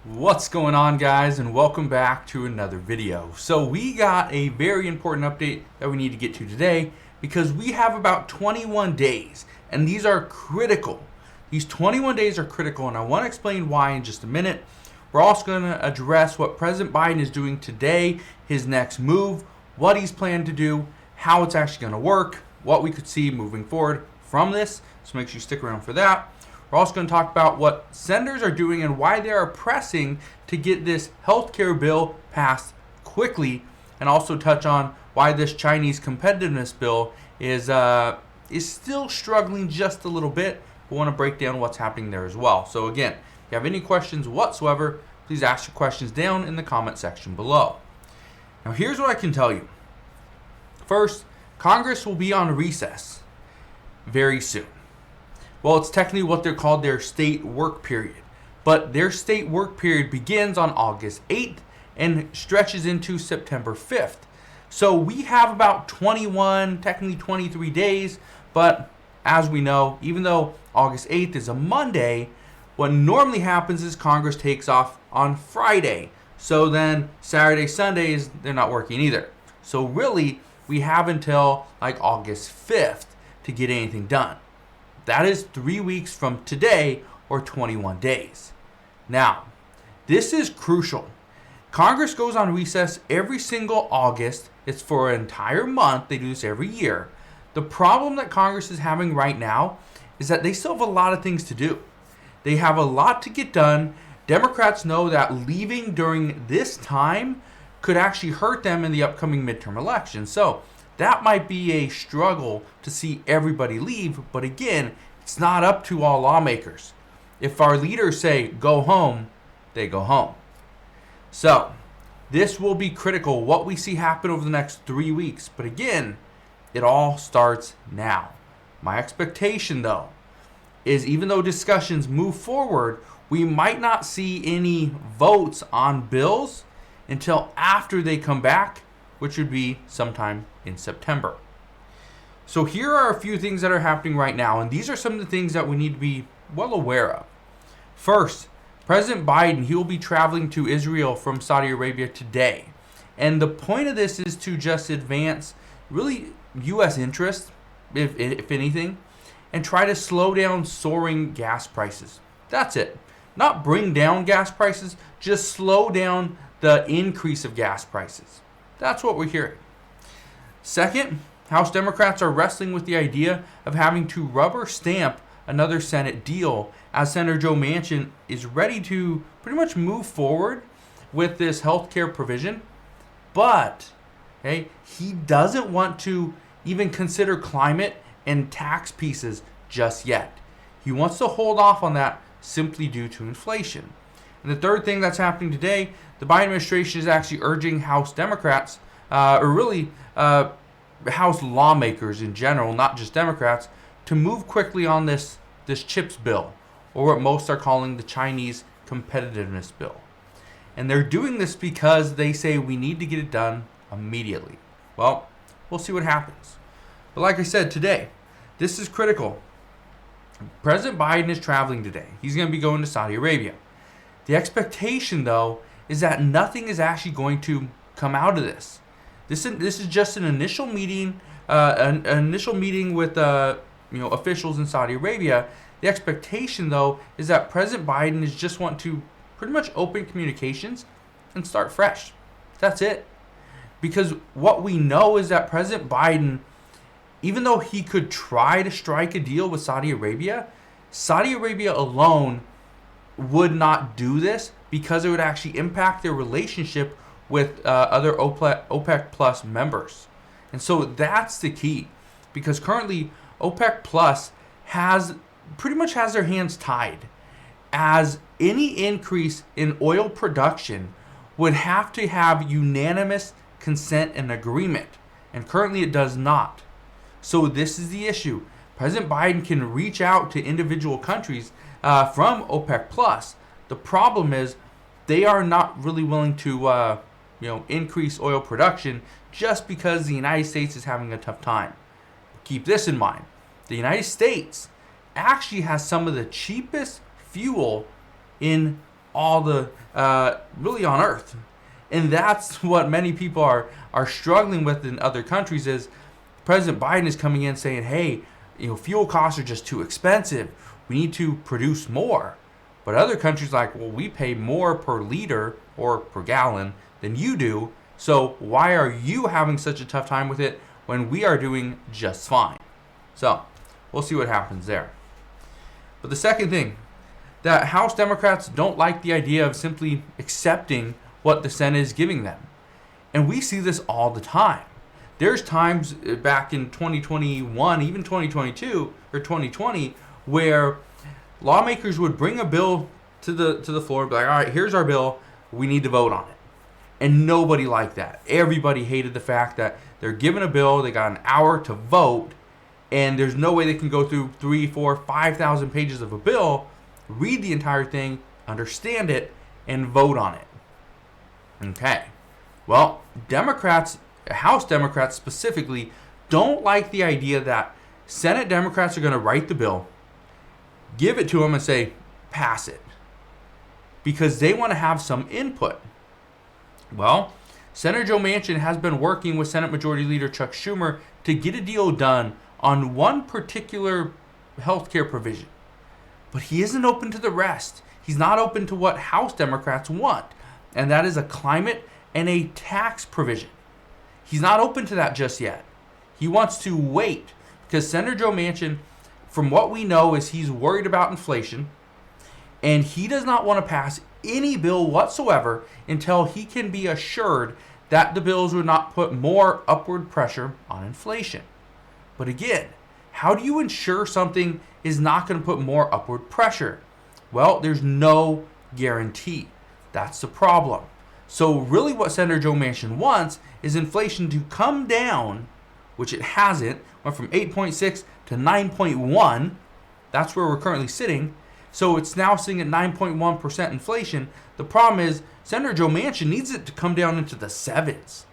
What's going on, guys, and welcome back to another video. So we got a very important update that we need to get to today because we have about 21 days, and these are critical. These 21 days are critical, and I want to explain why in just a minute. We're also going to address what President Biden is doing today, his next move, what he's planning to do, how it's actually going to work, what we could see moving forward from this. So make sure you stick around for that. We're also going to talk about what senators are doing and why they are pressing to get this healthcare bill passed quickly, and also touch on why this Chinese competitiveness bill is still struggling just a little bit. We want to break down what's happening there as well. So again, if you have any questions whatsoever, please ask your questions down in the comment section below. Now here's what I can tell you. First, Congress will be on recess very soon. Well, it's technically what they're called their state work period. But their state work period begins on August 8th and stretches into September 5th. So we have about 21, technically 23 days. But as we know, even though August 8th is a Monday, what normally happens is Congress takes off on Friday. So then Saturday, Sundays, they're not working either. So really, we have until like August 5th to get anything done. That is 3 weeks from today, or 21 days. Now, this is crucial. Congress goes on recess every single August. It's for an entire month. They do this every year. The problem that Congress is having right now is that they still have a lot of things to do. They have a lot to get done. Democrats know that leaving during this time could actually hurt them in the upcoming midterm elections. So that might be a struggle to see everybody leave, but again, it's not up to all lawmakers. If our leaders say go home, they go home. So this will be critical, what we see happen over the next 3 weeks. But again, it all starts now. My expectation, though, is even though discussions move forward, we might not see any votes on bills until after they come back, which would be sometime in September. So here are a few things that are happening right now, and these are some of the things that we need to be well aware of. First, President Biden, he will be traveling to Israel from Saudi Arabia today. And the point of this is to just advance really U.S. interest, if anything, and try to slow down soaring gas prices. That's it. Not bring down gas prices, just slow down the increase of gas prices. That's what we're hearing. Second, House Democrats are wrestling with the idea of having to rubber stamp another Senate deal, as Senator Joe Manchin is ready to pretty much move forward with this healthcare provision. But he doesn't want to even consider climate and tax pieces just yet. He wants to hold off on that simply due to inflation. And the third thing that's happening today, the Biden administration is actually urging House Democrats, House lawmakers in general, not just Democrats, to move quickly on this CHIPS bill, or what most are calling the Chinese Competitiveness Bill. And they're doing this because they say we need to get it done immediately. Well, we'll see what happens. But like I said today, this is critical. President Biden is traveling today. He's going to be going to Saudi Arabia. The expectation, though, is that nothing is actually going to come out of this. This is just an initial meeting, with officials in Saudi Arabia. The expectation, though, is that President Biden is just want to pretty much open communications and start fresh. That's it. Because what we know is that President Biden, even though he could try to strike a deal with Saudi Arabia alone would not do this because it would actually impact their relationship with other OPEC Plus members. And so that's the key, because currently OPEC Plus pretty much has their hands tied, as any increase in oil production would have to have unanimous consent and agreement, and currently it does not. So this is the issue. President Biden can reach out to individual countries from OPEC Plus. The problem is they are not really willing to increase oil production just because the United States is having a tough time. Keep this in mind. The United States actually has some of the cheapest fuel in all the really on earth. And that's what many people are struggling with in other countries is President Biden is coming in saying, hey, fuel costs are just too expensive. We need to produce more. But other countries like, well, we pay more per liter or per gallon than you do. So why are you having such a tough time with it when we are doing just fine? So we'll see what happens there. But the second thing, that House Democrats don't like the idea of simply accepting what the Senate is giving them. And we see this all the time. There's times back in 2021, even 2022 or 2020, where lawmakers would bring a bill to the floor and be like, all right, here's our bill. We need to vote on it. And nobody liked that. Everybody hated the fact that they're given a bill, they got an hour to vote, and there's no way they can go through 3, 4, 5,000 pages of a bill, read the entire thing, understand it, and vote on it. Okay. Well, Democrats, House Democrats specifically, don't like the idea that Senate Democrats are going to write the bill, give it to them, and say, pass it. Because they want to have some input. Well, Senator Joe Manchin has been working with Senate Majority Leader Chuck Schumer to get a deal done on one particular healthcare provision. But he isn't open to the rest. He's not open to what House Democrats want, and that is a climate and a tax provision. He's not open to that just yet. He wants to wait because Senator Joe Manchin, from what we know, is he's worried about inflation, and he does not want to pass any bill whatsoever until he can be assured that the bills would not put more upward pressure on inflation. But again, how do you ensure something is not going to put more upward pressure? Well, there's no guarantee. That's the problem. So really what Senator Joe Manchin wants is inflation to come down, which it hasn't, went from 8.6 to 9.1. That's where we're currently sitting. So it's now sitting at 9.1% inflation. The problem is Senator Joe Manchin needs it to come down into the 7s.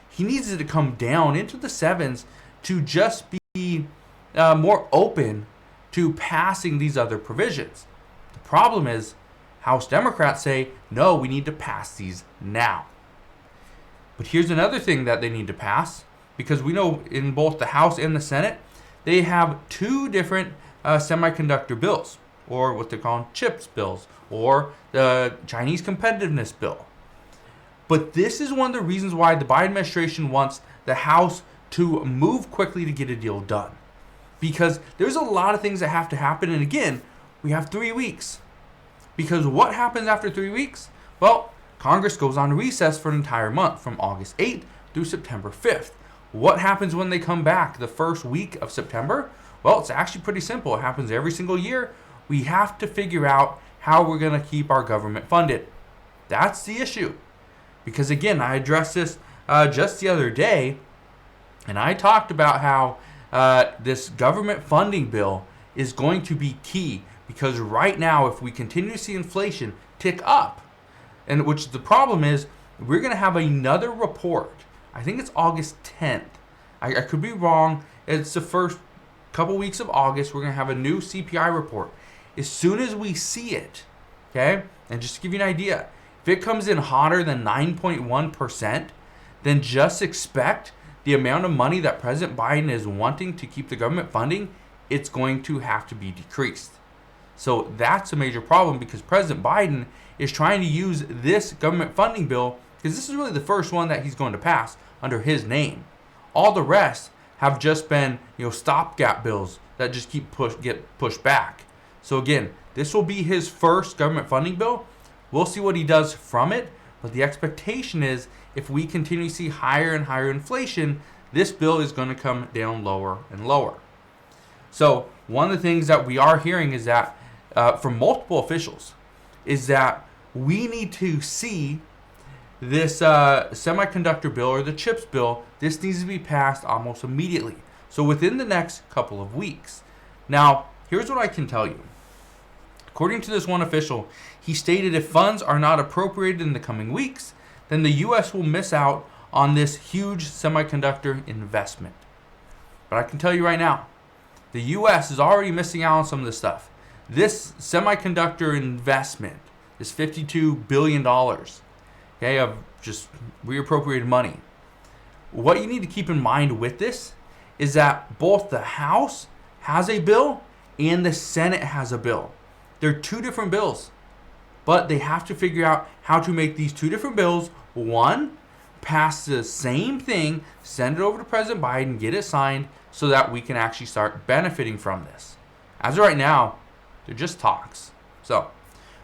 He needs it to come down into the 7s to just be more open to passing these other provisions. The problem is House Democrats say, no, we need to pass these now. But here's another thing that they need to pass, because we know in both the House and the Senate, they have two different semiconductor bills, or what they're calling CHIPS bills, or the Chinese Competitiveness Bill. But this is one of the reasons why the Biden administration wants the House to move quickly to get a deal done. Because there's a lot of things that have to happen, and again, we have 3 weeks. Because what happens after 3 weeks? Well, Congress goes on recess for an entire month, from August 8th through September 5th. What happens when they come back the first week of September? Well, it's actually pretty simple. It happens every single year. We have to figure out how we're going to keep our government funded. That's the issue. Because again, I addressed this just the other day, and I talked about how this government funding bill is going to be key. Because right now, if we continue to see inflation tick up, and which the problem is, we're going to have another report. I think it's August 10th. I could be wrong. It's the first couple weeks of August. We're going to have a new CPI report. As soon as we see it, okay, and just to give you an idea, if it comes in hotter than 9.1%, then just expect the amount of money that President Biden is wanting to keep the government funding, it's going to have to be decreased. So that's a major problem because President Biden is trying to use this government funding bill because this is really the first one that he's going to pass under his name. All the rest have just been, stopgap bills that just get pushed back. So again, this will be his first government funding bill. We'll see what he does from it, but the expectation is if we continue to see higher and higher inflation, this bill is going to come down lower and lower. So one of the things that we are hearing is that from multiple officials is that we need to see this semiconductor bill or the CHIPS bill. This needs to be passed almost immediately. So within the next couple of weeks. Now, here's what I can tell you. According to this one official, he stated if funds are not appropriated in the coming weeks, then the U.S. will miss out on this huge semiconductor investment. But I can tell you right now, the U.S. is already missing out on some of this stuff. This semiconductor investment is $52 billion, okay, of just reappropriated money. What you need to keep in mind with this is that both the House has a bill and the Senate has a bill. They're two different bills, but they have to figure out how to make these two different bills, one, pass the same thing, send it over to President Biden, get it signed, so that we can actually start benefiting from this. As of right now, they're just talks. So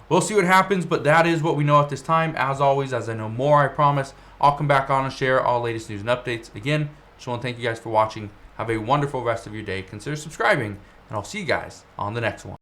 we'll see what happens, but that is what we know at this time. As always, as I know more, I promise, I'll come back on and share all latest news and updates. Again, just want to thank you guys for watching. Have a wonderful rest of your day. Consider subscribing, and I'll see you guys on the next one.